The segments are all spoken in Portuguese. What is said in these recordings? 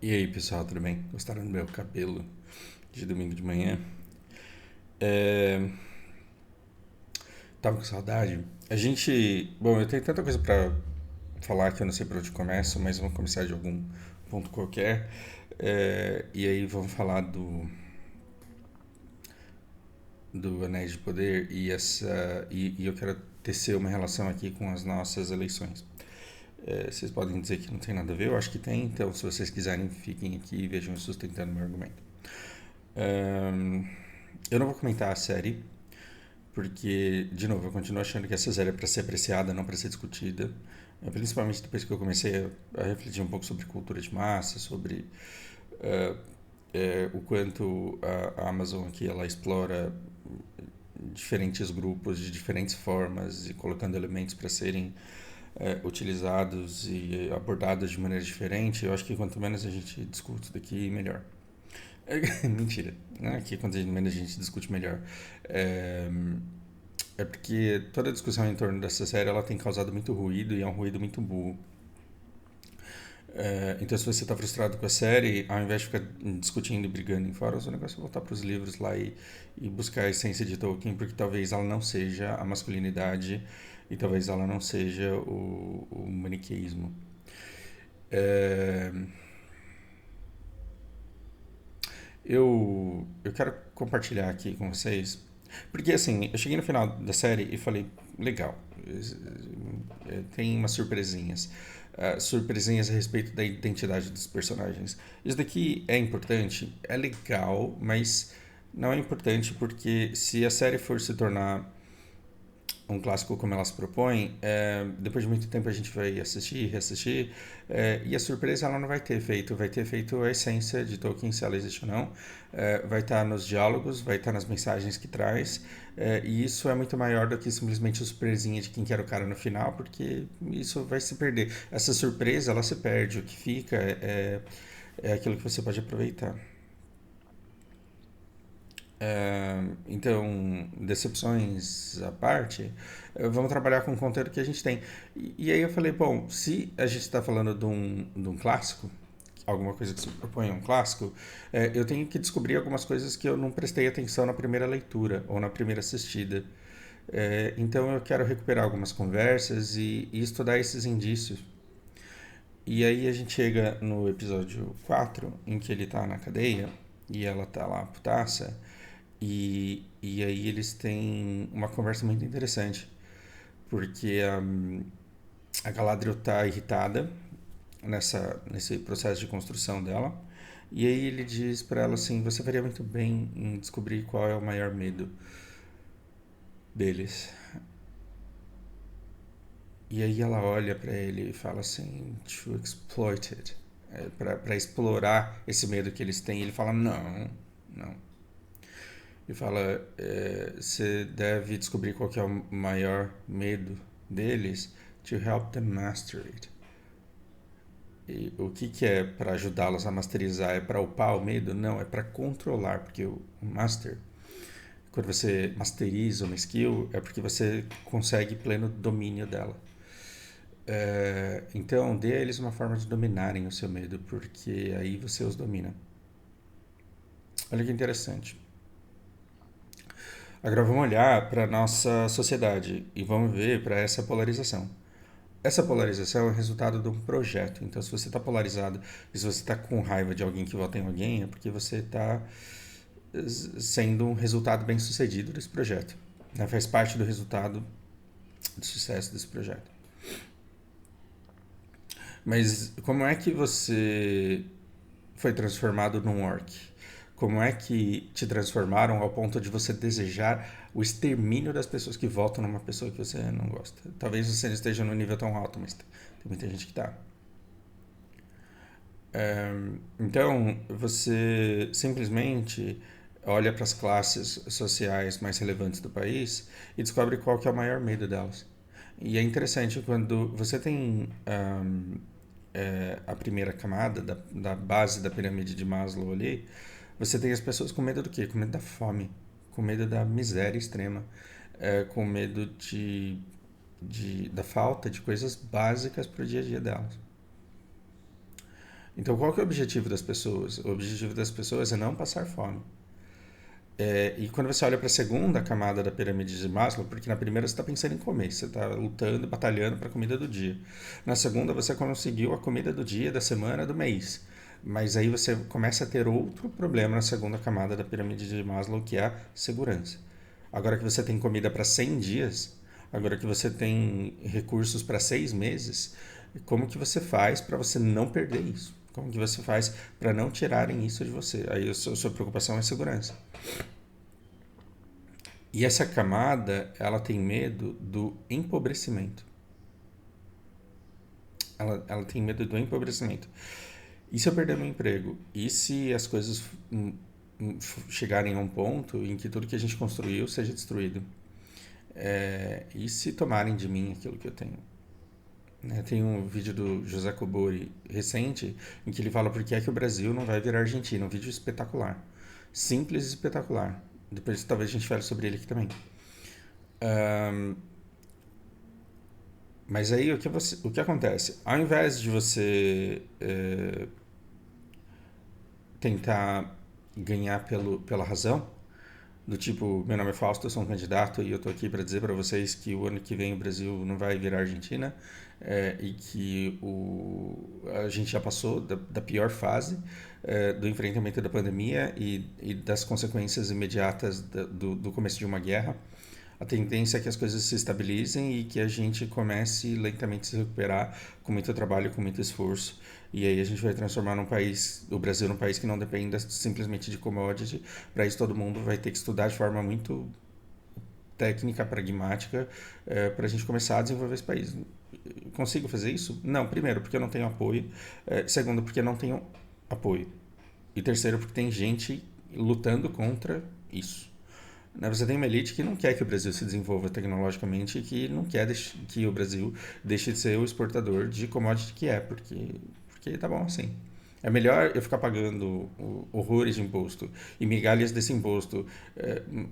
E aí, pessoal, tudo bem? Gostaram do meu cabelo de domingo de manhã? É... Tava com saudade. A gente. Bom, eu tenho tanta coisa pra falar que eu não sei por onde começo, mas vamos começar de algum ponto qualquer. E aí vamos falar do Anéis de Poder e eu quero tecer uma relação aqui com as nossas eleições. Vocês podem dizer que não tem nada a ver, eu acho que tem, então se vocês quiserem, fiquem aqui e vejam sustentando meu argumento. É, eu não vou comentar a série, porque, de novo, eu continuo achando que essa série é para ser apreciada, não para ser discutida. Principalmente depois que eu comecei a refletir um pouco sobre cultura de massa, sobre uh, o quanto a Amazon aqui ela explora diferentes grupos de diferentes formas e colocando elementos para serem utilizados e abordados de maneira diferente. Eu acho que quanto menos a gente discute isso daqui, melhor. Mentira, né? Que quanto menos a gente discute, melhor. É, É porque toda a discussão em torno dessa série ela tem causado muito ruído e é um ruído muito burro. Então, se você está frustrado com a série, ao invés de ficar discutindo e brigando em fóruns, o negócio é voltar para os livros lá e buscar a essência de Tolkien, porque talvez ela não seja a masculinidade e talvez ela não seja o maniqueísmo. É, eu quero compartilhar aqui com vocês, porque assim, eu cheguei no final da série e falei, legal, tem umas surpresinhas. Surpresinhas a respeito da identidade dos personagens. Isso daqui é importante, é legal, mas não é importante porque se a série for se tornar um clássico como ela se propõe, depois de muito tempo a gente vai assistir, reassistir, e a surpresa ela não vai ter efeito, vai ter efeito a essência de Tolkien, se ela existe ou não, vai estar nos diálogos, vai estar nas mensagens que traz, e isso é muito maior do que simplesmente a surpresinha de quem que era o cara no final, porque isso vai se perder. Essa surpresa, ela se perde, o que fica é aquilo que você pode aproveitar. Então, decepções à parte, vamos trabalhar com o conteúdo que a gente tem. E aí eu falei, bom, se a gente está falando de um clássico, alguma coisa que se propõe a um clássico, eu tenho que descobrir algumas coisas que eu não prestei atenção na primeira leitura ou na primeira assistida. Então eu quero recuperar algumas conversas e estudar esses indícios. E aí a gente chega no episódio 4 em que ele tá na cadeia e ela tá lá putaça, e aí eles têm uma conversa muito interessante, porque a Galadriel tá irritada nesse processo de construção dela, e aí ele diz para ela assim, você faria muito bem em descobrir qual é o maior medo deles. E aí ela olha para ele e fala assim, to exploit it, para explorar esse medo que eles têm. E ele fala, não, não. Ele fala, você deve descobrir qual que é o maior medo deles to help them master it. E o que é para ajudá-los a masterizar? É para upar o medo? Não, é para controlar, porque o master, quando você masteriza uma skill, é porque você consegue pleno domínio dela. Então, dê a eles uma forma de dominarem o seu medo, porque aí você os domina. Olha que interessante. Agora vamos olhar para a nossa sociedade e vamos ver para essa polarização. Essa polarização é resultado de um projeto. Então, se você está polarizado e se você está com raiva de alguém que vota em alguém, é porque você está sendo um resultado bem sucedido desse projeto. Né? Faz parte do resultado do sucesso desse projeto. Mas como é que você foi transformado num orc? Como é que te transformaram ao ponto de você desejar o extermínio das pessoas que votam numa pessoa que você não gosta? Talvez você não esteja num nível tão alto, mas tem muita gente que está. Então, você simplesmente olha para as classes sociais mais relevantes do país e descobre qual que é o maior medo delas. E é interessante quando você tem a primeira camada da base da pirâmide de Maslow ali, você tem as pessoas com medo do quê? Com medo da fome, com medo da miséria extrema, com medo da falta de coisas básicas para o dia a dia delas. Então, qual que é o objetivo das pessoas? O objetivo das pessoas é não passar fome. E quando você olha para a segunda camada da pirâmide de Maslow, porque na primeira você está pensando em comer, você está lutando, batalhando para a comida do dia. Na segunda você conseguiu a comida do dia, da semana, do mês. Mas aí você começa a ter outro problema na segunda camada da pirâmide de Maslow, que é a segurança. Agora que você tem comida para 100 dias, agora que você tem recursos para 6 meses, como que você faz para você não perder isso? Como que você faz para não tirarem isso de você? Aí a sua preocupação é segurança. E essa camada, ela tem medo do empobrecimento. Ela tem medo do empobrecimento. E se eu perder meu emprego? E se as coisas chegarem a um ponto em que tudo que a gente construiu seja destruído? E se tomarem de mim aquilo que eu tenho? Tem um vídeo do José Cobori recente em que ele fala por que é que o Brasil não vai virar Argentina. Um vídeo espetacular. Simples e espetacular. Depois talvez a gente fale sobre ele aqui também. Mas aí o que acontece? Ao invés de você tentar ganhar pela razão, do tipo, meu nome é Fausto, eu sou um candidato e eu tô aqui para dizer para vocês que o ano que vem o Brasil não vai virar Argentina, e que a gente já passou da pior fase do enfrentamento da pandemia e das consequências imediatas do começo de uma guerra. A tendência é que as coisas se estabilizem e que a gente comece lentamente a se recuperar com muito trabalho, com muito esforço. E aí a gente vai transformar o Brasil num país que não dependa simplesmente de commodity. Para isso todo mundo vai ter que estudar de forma muito técnica, pragmática, para a gente começar a desenvolver esse país. Consigo fazer isso? Não. Primeiro, porque eu não tenho apoio. Segundo, porque eu não tenho apoio. E terceiro, porque tem gente lutando contra isso. Você tem uma elite que não quer que o Brasil se desenvolva tecnologicamente e que não quer que o Brasil deixe de ser o exportador de commodity que é, porque tá bom assim. É melhor eu ficar pagando horrores de imposto e migalhas desse imposto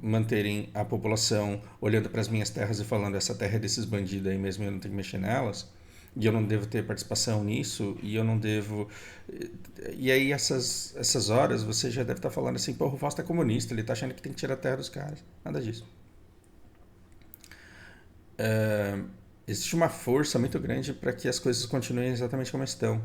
manterem a população olhando para as minhas terras e falando essa terra é desses bandidos aí mesmo, eu não tenho que mexer nelas, e eu não devo ter participação nisso, e eu não devo. E aí, essas horas, você já deve estar falando assim: pô, o Fausto é comunista, ele está achando que tem que tirar a terra dos caras. Nada disso. Existe uma força muito grande para que as coisas continuem exatamente como estão.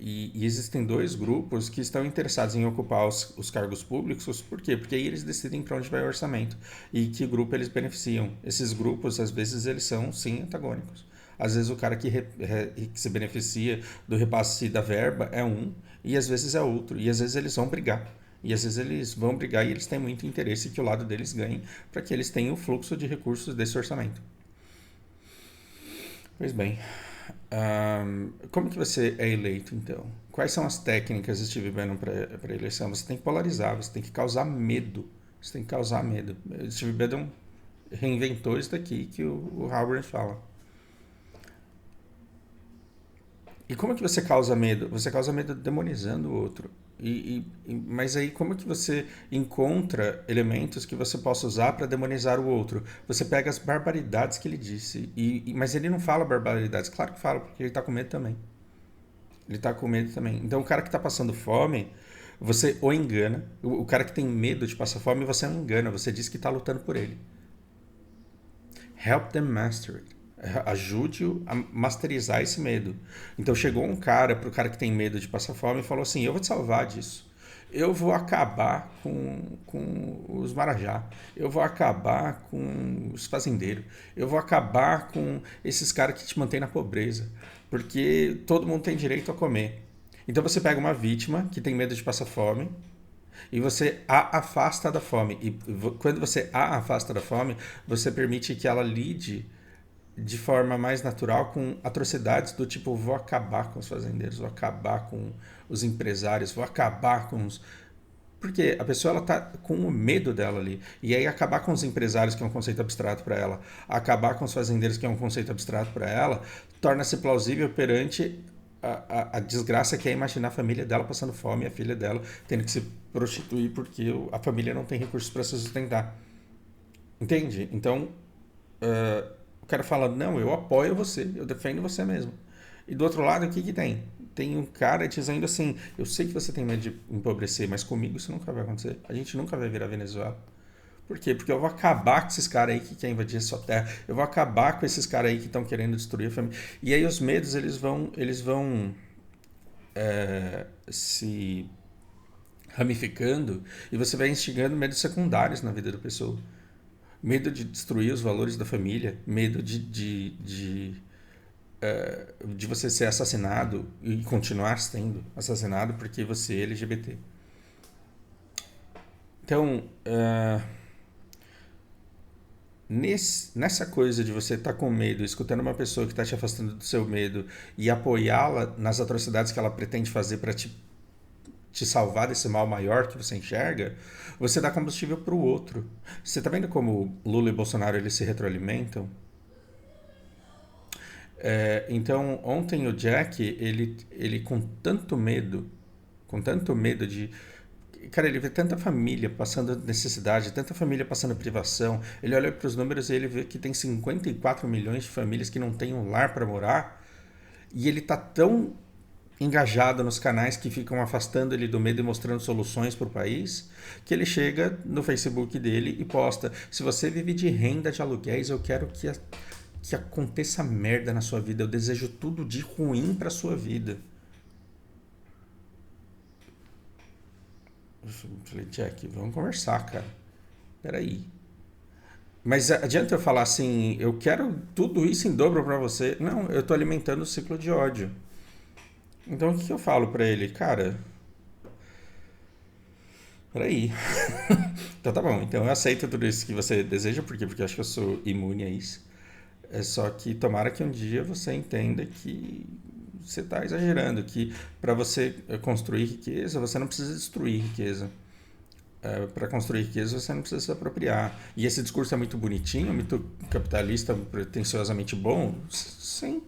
E existem dois grupos que estão interessados em ocupar os cargos públicos. Por quê? Porque aí eles decidem para onde vai o orçamento e que grupo eles beneficiam. Esses grupos, às vezes, eles são, sim, antagônicos. Às vezes o cara que se beneficia do repasse da verba é um, e às vezes é outro. E às vezes eles vão brigar. E às vezes eles vão brigar e eles têm muito interesse que o lado deles ganhe para que eles tenham o fluxo de recursos desse orçamento. Pois bem, como que você é eleito, então? Quais são as técnicas de Steve Bannon para eleição? Você tem que polarizar, você tem que causar medo. Você tem que causar medo. Steve Bannon reinventou isso daqui que o Howard fala. E como que você causa medo? Você causa medo demonizando o outro. Mas aí como que você encontra elementos que você possa usar para demonizar o outro? Você pega as barbaridades que ele disse, mas ele não fala barbaridades. Claro que fala, porque ele está com medo também. Ele está com medo também. Então o cara que está passando fome, você o engana. O cara que tem medo de passar fome, você o engana. Você diz que está lutando por ele. Help them master it. Ajude-o a masterizar esse medo. Então chegou um cara pro cara que tem medo de passar fome e falou assim: eu vou te salvar disso. Eu vou acabar com os marajá. Eu vou acabar com os fazendeiros. Eu vou acabar com esses caras que te mantêm na pobreza. Porque todo mundo tem direito a comer. Então você pega uma vítima que tem medo de passar fome e você a afasta da fome. E quando você a afasta da fome, você permite que ela lide de forma mais natural com atrocidades do tipo: vou acabar com os fazendeiros, vou acabar com os empresários, vou acabar com os... Porque a pessoa ela tá com o medo dela ali. E aí acabar com os empresários, que é um conceito abstrato para ela, acabar com os fazendeiros, que é um conceito abstrato para ela, torna-se plausível perante a desgraça que é imaginar a família dela passando fome e a filha dela tendo que se prostituir porque a família não tem recursos para se sustentar. Entende? Então, o cara fala: não, eu apoio você, eu defendo você mesmo. E do outro lado, o que que tem? Tem um cara dizendo assim, eu sei que você tem medo de empobrecer, mas comigo isso nunca vai acontecer. A gente nunca vai virar Venezuela. Por quê? Porque eu vou acabar com esses caras aí que querem invadir a sua terra. Eu vou acabar com esses caras aí que estão querendo destruir a família. E aí os medos, eles vão se ramificando e você vai instigando medos secundários na vida da pessoa. Medo de destruir os valores da família, medo de você ser assassinado e continuar sendo assassinado porque você é LGBT. Então, nessa coisa de você estar com medo, escutando uma pessoa que está te afastando do seu medo e apoiá-la nas atrocidades que ela pretende fazer para te salvar desse mal maior que você enxerga, você dá combustível para o outro. Você está vendo como Lula e Bolsonaro eles se retroalimentam? Então, ontem o Jack, ele com tanto medo de. Cara, ele vê tanta família passando necessidade, tanta família passando privação. Ele olha para os números e ele vê que tem 54 milhões de famílias que não têm um lar para morar. E ele tá tão engajado nos canais que ficam afastando ele do medo e mostrando soluções para o país, que ele chega no Facebook dele e posta: se você vive de renda de aluguéis, eu quero que aconteça merda na sua vida. Eu desejo tudo de ruim para sua vida. Eu falei, Jack, vamos conversar, cara. Peraí. Mas adianta eu falar assim, eu quero tudo isso em dobro pra você? Não, eu tô alimentando o ciclo de ódio. Então o que eu falo pra ele? Cara, peraí. Então tá bom, então eu aceito tudo isso que você deseja, por quê? Porque eu acho que eu sou imune a isso. É só que tomara que um dia você entenda que você está exagerando, que para você construir riqueza, você não precisa destruir riqueza. Para construir riqueza, você não precisa se apropriar. E esse discurso é muito bonitinho, muito capitalista, pretensiosamente bom, sim,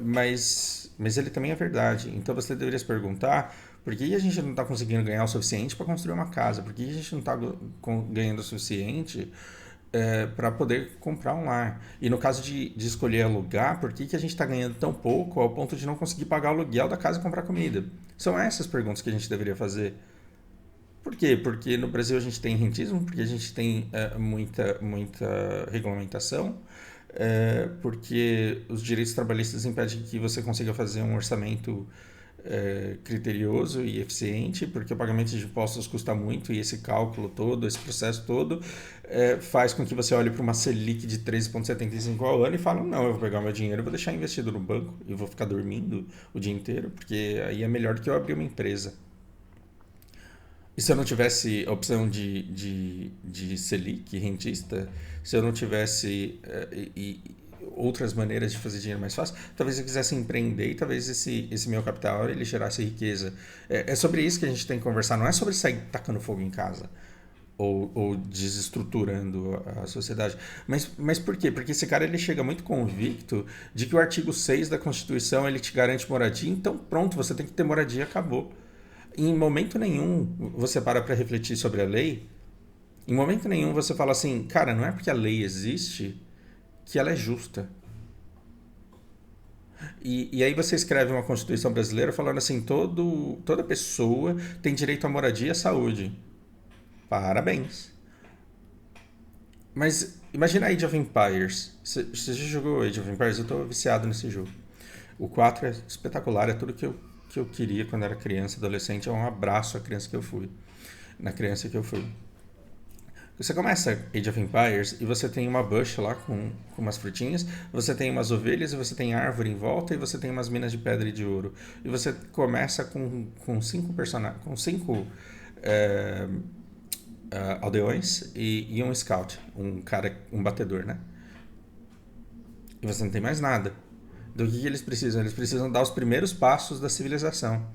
mas ele também é verdade. Então você deveria se perguntar por que a gente não está conseguindo ganhar o suficiente para construir uma casa? Por que a gente não está ganhando o suficiente para poder comprar um lar? E no caso de escolher alugar, por que a gente está ganhando tão pouco ao ponto de não conseguir pagar o aluguel da casa e comprar comida? São essas perguntas que a gente deveria fazer. Por quê? Porque no Brasil a gente tem rentismo, porque a gente tem muita regulamentação, porque os direitos trabalhistas impedem que você consiga fazer um orçamento criterioso e eficiente, porque o pagamento de impostos custa muito e esse cálculo todo, esse processo todo, faz com que você olhe para uma Selic de 13,75 ao ano e fale, não, eu vou pegar meu dinheiro e vou deixar investido no banco e vou ficar dormindo o dia inteiro, porque aí é melhor do que eu abrir uma empresa. E se eu não tivesse a opção de Selic, rentista, se eu não tivesse outras maneiras de fazer dinheiro mais fácil, talvez eu quisesse empreender e talvez esse meu capital ele gerasse riqueza. É sobre isso que a gente tem que conversar, não é sobre sair tacando fogo em casa ou desestruturando a sociedade. Mas por quê? Porque esse cara ele chega muito convicto de que o artigo 6 da Constituição ele te garante moradia, então pronto, você tem que ter moradia, acabou. Em momento nenhum você para refletir sobre a lei. Em momento nenhum você fala assim, cara, não é porque a lei existe que ela é justa. E aí você escreve uma Constituição brasileira falando assim, toda pessoa tem direito à moradia e à saúde. Parabéns. Mas imagina Age of Empires. Você já jogou Age of Empires? Eu tô viciado nesse jogo. O 4 é espetacular, é tudo que eu queria quando era criança, adolescente. É um abraço à criança que eu fui. Na criança que eu fui. Você começa Age of Empires e você tem uma bush lá com umas frutinhas, você tem umas ovelhas e você tem árvore em volta e você tem umas minas de pedra e de ouro. E você começa com cinco personagens, com cinco é, aldeões e um scout, um cara, um batedor, né? E você não tem mais nada. Do que eles precisam? Eles precisam dar os primeiros passos da civilização.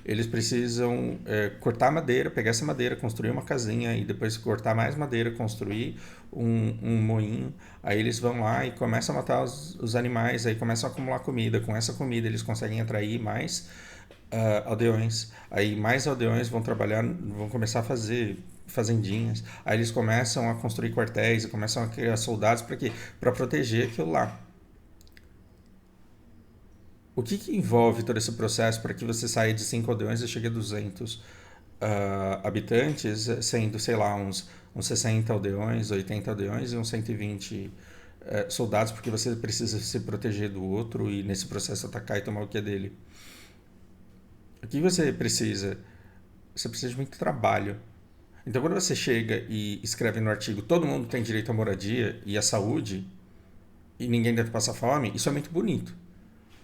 Eles precisam cortar madeira, pegar essa madeira, construir uma casinha e depois cortar mais madeira, construir um moinho. Aí eles vão lá e começam a matar os animais, aí começam a acumular comida. Com essa comida eles conseguem atrair mais aldeões. Aí mais aldeões vão trabalhar, vão começar a fazer fazendinhas. Aí eles começam a construir quartéis, começam a criar soldados para quê? Para proteger aquilo lá. O que envolve todo esse processo para que você saia de 5 aldeões e chegue a 200 habitantes, sendo, sei lá, uns 60 aldeões, 80 aldeões e uns 120 soldados, porque você precisa se proteger do outro e nesse processo atacar e tomar o que é dele. O que você precisa? Você precisa de muito trabalho. Então, quando você chega e escreve no artigo todo mundo tem direito à moradia e à saúde e ninguém deve passar fome, isso é muito bonito.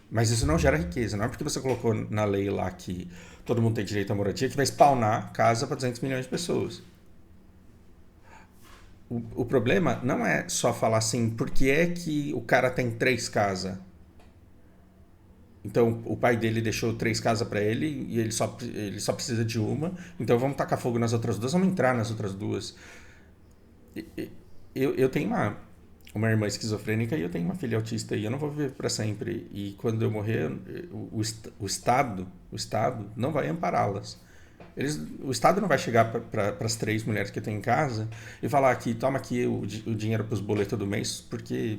Mas isso não gera riqueza. Não é porque você colocou na lei lá que todo mundo tem direito à moradia que vai spawnar casa para 200 milhões de pessoas. O problema não é só falar assim, por que é que o cara tem 3 casas? Então o pai dele deixou 3 casas para ele e ele só precisa de uma. Então vamos tacar fogo nas outras duas, vamos entrar nas outras duas. Eu tenho uma irmã esquizofrênica e eu tenho uma filha autista e eu não vou viver para sempre. E quando eu morrer, o Estado não vai ampará-las. O Estado não vai chegar para as 3 mulheres que eu tenho em casa e falar aqui, toma aqui o dinheiro para os boletos do mês, porque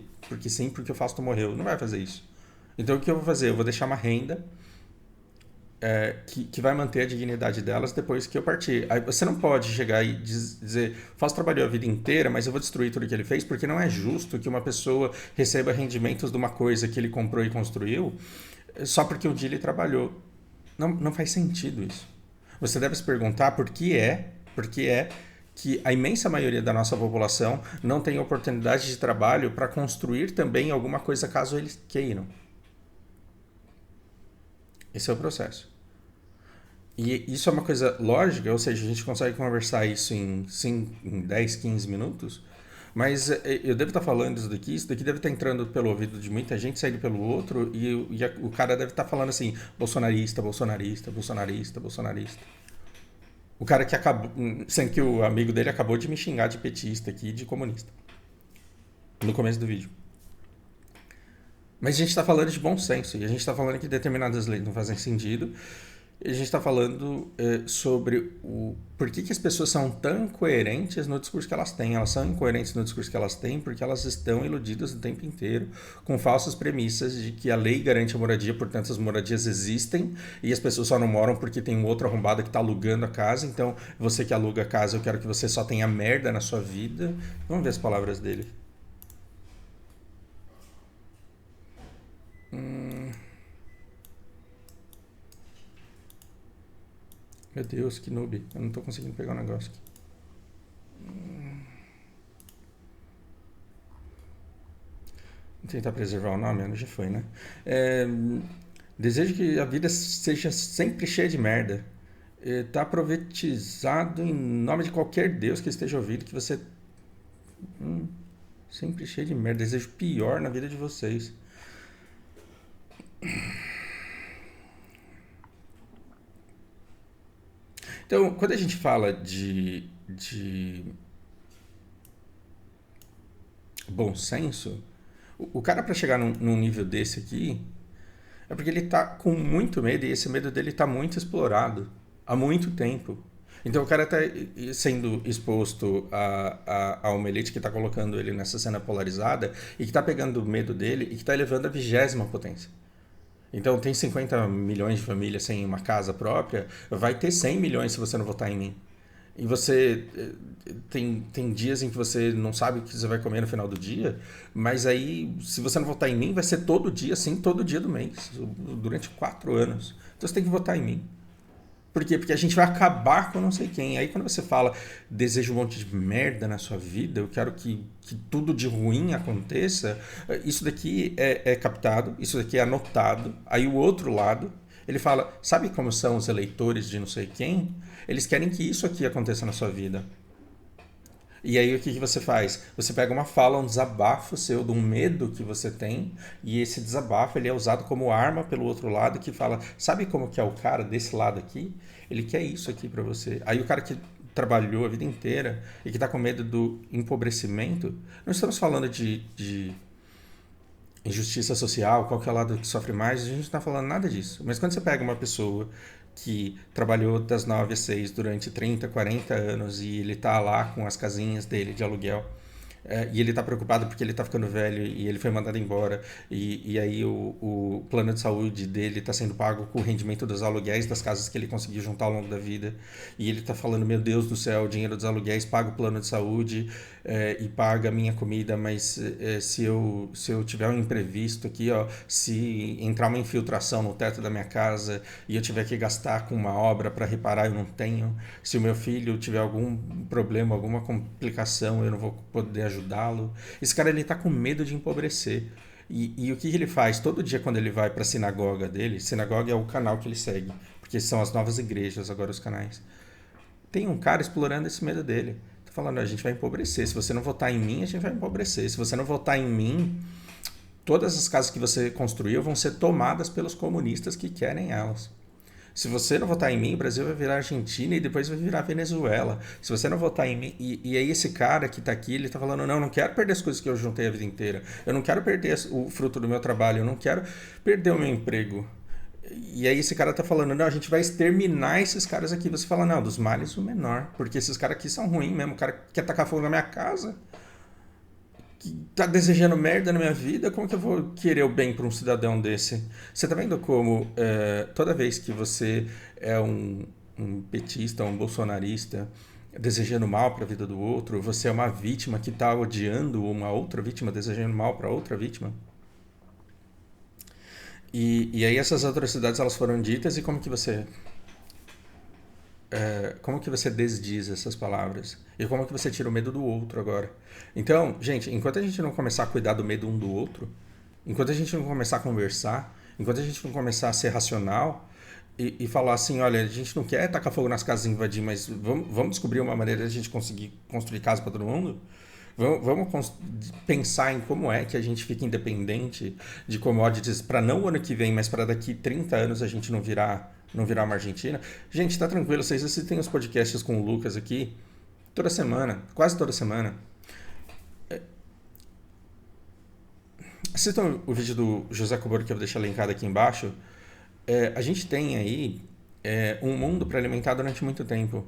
sim, porque o Fausto morreu. Não vai fazer isso. Então o que eu vou fazer? Eu vou deixar uma renda que vai manter a dignidade delas depois que eu partir. Aí você não pode chegar e dizer, Fausto trabalhou a vida inteira, mas eu vou destruir tudo que ele fez, porque não é justo que uma pessoa receba rendimentos de uma coisa que ele comprou e construiu só porque um dia ele trabalhou. Não faz sentido isso. Você deve se perguntar por que é que a imensa maioria da nossa população não tem oportunidade de trabalho para construir também alguma coisa caso eles queiram. Esse é o processo. E isso é uma coisa lógica, ou seja, a gente consegue conversar isso em 10, 15 minutos, mas eu devo estar falando isso daqui deve estar entrando pelo ouvido de muita gente, saindo pelo outro, e o cara deve estar falando assim, bolsonarista, bolsonarista, bolsonarista, bolsonarista. O cara que acabou, sendo que o amigo dele acabou de me xingar de petista aqui, de comunista, no começo do vídeo. Mas a gente está falando de bom senso, e a gente está falando que determinadas leis não fazem sentido, a gente está falando sobre por que as pessoas são tão incoerentes no discurso que elas têm. Elas são incoerentes no discurso que elas têm porque elas estão iludidas o tempo inteiro com falsas premissas de que a lei garante a moradia, portanto as moradias existem e as pessoas só não moram porque tem um outro arrombado que está alugando a casa. Então você que aluga a casa, eu quero que você só tenha merda na sua vida. Vamos ver as palavras dele. Meu Deus, que noob. Eu não tô conseguindo pegar o negócio aqui. Vou tentar preservar o nome, já foi, né? É, desejo que a vida seja sempre cheia de merda. Tá profetizado em nome de qualquer Deus que esteja ouvindo que você. Sempre cheio de merda. Desejo pior na vida de vocês. Então, quando a gente fala de bom senso, o cara para chegar num nível desse aqui é porque ele tá com muito medo e esse medo dele tá muito explorado há muito tempo. Então o cara tá sendo exposto a uma elite que tá colocando ele nessa cena polarizada e que tá pegando o medo dele e que tá elevando a 20ª potência. Então tem 50 milhões de famílias sem uma casa própria, vai ter 100 milhões se você não votar em mim. E você tem dias em que você não sabe o que você vai comer no final do dia, mas aí, se você não votar em mim, vai ser todo dia, sim, todo dia do mês, durante 4 anos. Então você tem que votar em mim. Por quê? Porque a gente vai acabar com não sei quem. Aí quando você fala, desejo um monte de merda na sua vida, eu quero que tudo de ruim aconteça, isso daqui é captado, isso daqui é anotado. Aí o outro lado, ele fala, sabe como são os eleitores de não sei quem? Eles querem que isso aqui aconteça na sua vida. E aí o que você faz? Você pega uma fala, um desabafo seu, de um medo que você tem, e esse desabafo ele é usado como arma pelo outro lado que fala, sabe como que é o cara desse lado aqui? Ele quer isso aqui pra você. Aí o cara que trabalhou a vida inteira e que tá com medo do empobrecimento, não estamos falando de injustiça social, qual que é o lado que sofre mais, a gente não está falando nada disso. Mas quando você pega uma pessoa que trabalhou das 9 às 6 durante 30, 40 anos e ele tá lá com as casinhas dele de aluguel E ele está preocupado porque ele está ficando velho e ele foi mandado embora. E aí o plano de saúde dele está sendo pago com o rendimento dos aluguéis das casas que ele conseguiu juntar ao longo da vida. E ele está falando, meu Deus do céu, o dinheiro dos aluguéis paga o plano de saúde e paga a minha comida, mas se eu tiver um imprevisto aqui, ó, se entrar uma infiltração no teto da minha casa e eu tiver que gastar com uma obra para reparar, eu não tenho. Se o meu filho tiver algum problema, alguma complicação, eu não vou poder ajudá-lo. Esse cara, ele tá com medo de empobrecer. E o que ele faz? Todo dia quando ele vai para a sinagoga dele, sinagoga é o canal que ele segue, porque são as novas igrejas, agora os canais. Tem um cara explorando esse medo dele. Tá falando, a gente vai empobrecer. Se você não votar em mim, a gente vai empobrecer. Se você não votar em mim, todas as casas que você construiu vão ser tomadas pelos comunistas que querem elas. Se você não votar em mim, o Brasil vai virar Argentina e depois vai virar Venezuela. Se você não votar em mim... E aí esse cara que tá aqui, ele tá falando, não quero perder as coisas que eu juntei a vida inteira. Eu não quero perder o fruto do meu trabalho. Eu não quero perder o meu emprego. E aí esse cara tá falando, não, a gente vai exterminar esses caras aqui. Você fala, não, dos males o menor. Porque esses caras aqui são ruins mesmo. O cara quer tacar fogo na minha casa, que tá desejando merda na minha vida, como que eu vou querer o bem para um cidadão desse? Você tá vendo como toda vez que você é um petista, um bolsonarista, desejando mal para a vida do outro, você é uma vítima que tá odiando uma outra vítima, desejando mal para outra vítima? E aí essas atrocidades elas foram ditas e como que você desdiz essas palavras? E como que você tira o medo do outro agora? Então, gente, enquanto a gente não começar a cuidar do medo um do outro, enquanto a gente não começar a conversar, enquanto a gente não começar a ser racional e falar assim, olha, a gente não quer tacar fogo nas casas e invadir, mas vamos descobrir uma maneira de a gente conseguir construir casa para todo mundo? Vamos pensar em como é que a gente fica independente de commodities para não o ano que vem, mas para daqui 30 anos a gente não virar uma Argentina. Gente, tá tranquilo, vocês assistem os podcasts com o Lucas aqui toda semana, quase toda semana. Assistam o vídeo do José Coboro que eu vou deixar linkado aqui embaixo. A gente tem aí um mundo para alimentar durante muito tempo.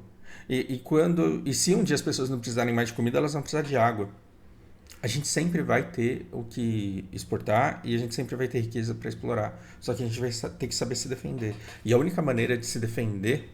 E se um dia as pessoas não precisarem mais de comida, elas vão precisar de água. A gente sempre vai ter o que exportar e a gente sempre vai ter riqueza para explorar. Só que a gente vai ter que saber se defender. E a única maneira de se defender,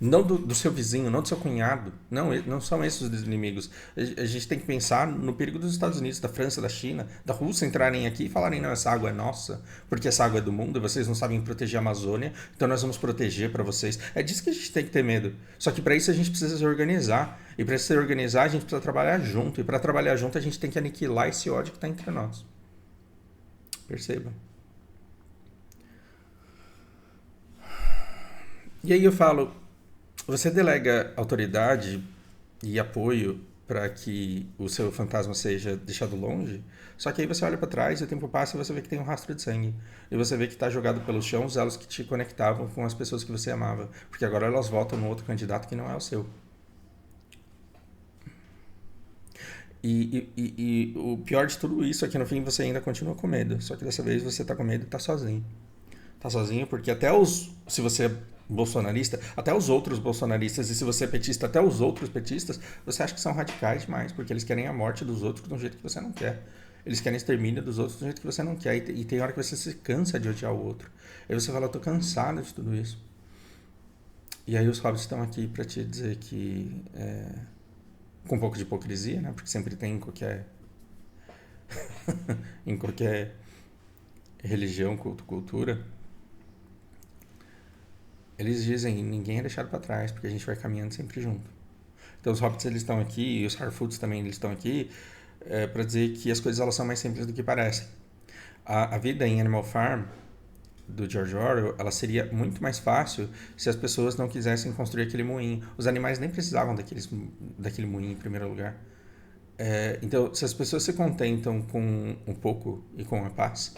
não do seu vizinho, não do seu cunhado, não são esses os inimigos. A gente tem que pensar no perigo dos Estados Unidos, da França, da China, da Rússia entrarem aqui e falarem, não, essa água é nossa, porque essa água é do mundo e vocês não sabem proteger a Amazônia, então nós vamos proteger para vocês. É disso que a gente tem que ter medo. Só que para isso a gente precisa se organizar. E para se organizar a gente precisa trabalhar junto. E para trabalhar junto a gente tem que aniquilar esse ódio que está entre nós. Perceba. E aí eu falo, você delega autoridade e apoio para que o seu fantasma seja deixado longe, só que aí você olha para trás e o tempo passa e você vê que tem um rastro de sangue. E você vê que está jogado pelo chão os elos que te conectavam com as pessoas que você amava. Porque agora elas votam no outro candidato que não é o seu. E o pior de tudo isso é que no fim você ainda continua com medo. Só que dessa vez você tá com medo e tá sozinho. Tá sozinho porque se você é bolsonarista, até os outros bolsonaristas, e se você é petista, até os outros petistas, você acha que são radicais demais, porque eles querem a morte dos outros de um jeito que você não quer. Eles querem extermínio dos outros de um jeito que você não quer. E tem hora que você se cansa de odiar o outro. Aí você fala, eu tô cansado de tudo isso. E aí os hobbits estão aqui pra te dizer que com um pouco de hipocrisia, né? Porque sempre tem em qualquer religião, cultura, eles dizem ninguém é deixado para trás, porque a gente vai caminhando sempre junto. Então os hobbits eles estão aqui, e os Harfoots também eles estão aqui para dizer que as coisas elas são mais simples do que parecem. A vida em Animal Farm do George Orwell, ela seria muito mais fácil se as pessoas não quisessem construir aquele moinho. Os animais nem precisavam daquele moinho em primeiro lugar. Então, se as pessoas se contentam com um pouco e com a paz,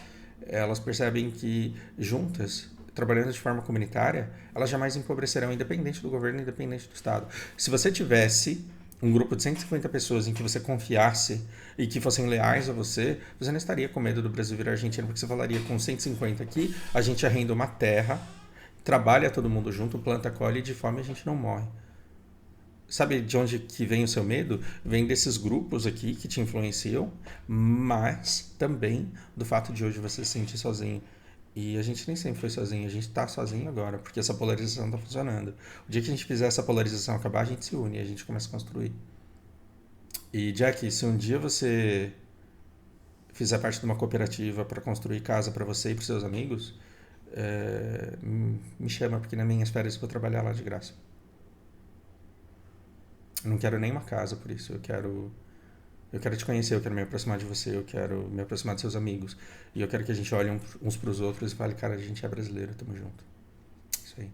elas percebem que juntas, trabalhando de forma comunitária, elas jamais empobrecerão, independente do governo, independente do Estado. Se você tivesse um grupo de 150 pessoas em que você confiasse e que fossem leais a você, você não estaria com medo do Brasil virar Argentina, porque você falaria, com 150 aqui, a gente arrenda uma terra, trabalha todo mundo junto, planta, colhe e de fome a gente não morre. Sabe de onde que vem o seu medo? Vem desses grupos aqui que te influenciam, mas também do fato de hoje você se sentir sozinho. E a gente nem sempre foi sozinho, a gente tá sozinho agora, porque essa polarização tá funcionando. O dia que a gente fizer essa polarização acabar, a gente se une e a gente começa a construir. E Jack, se um dia você fizer parte de uma cooperativa para construir casa para você e para seus amigos, me chama, porque nas minhas férias eu vou trabalhar lá de graça. Eu não quero nem uma casa por isso, eu quero te conhecer, eu quero me aproximar de você, eu quero me aproximar dos seus amigos. E eu quero que a gente olhe uns pros outros e fale, cara, a gente é brasileiro, tamo junto. Isso aí.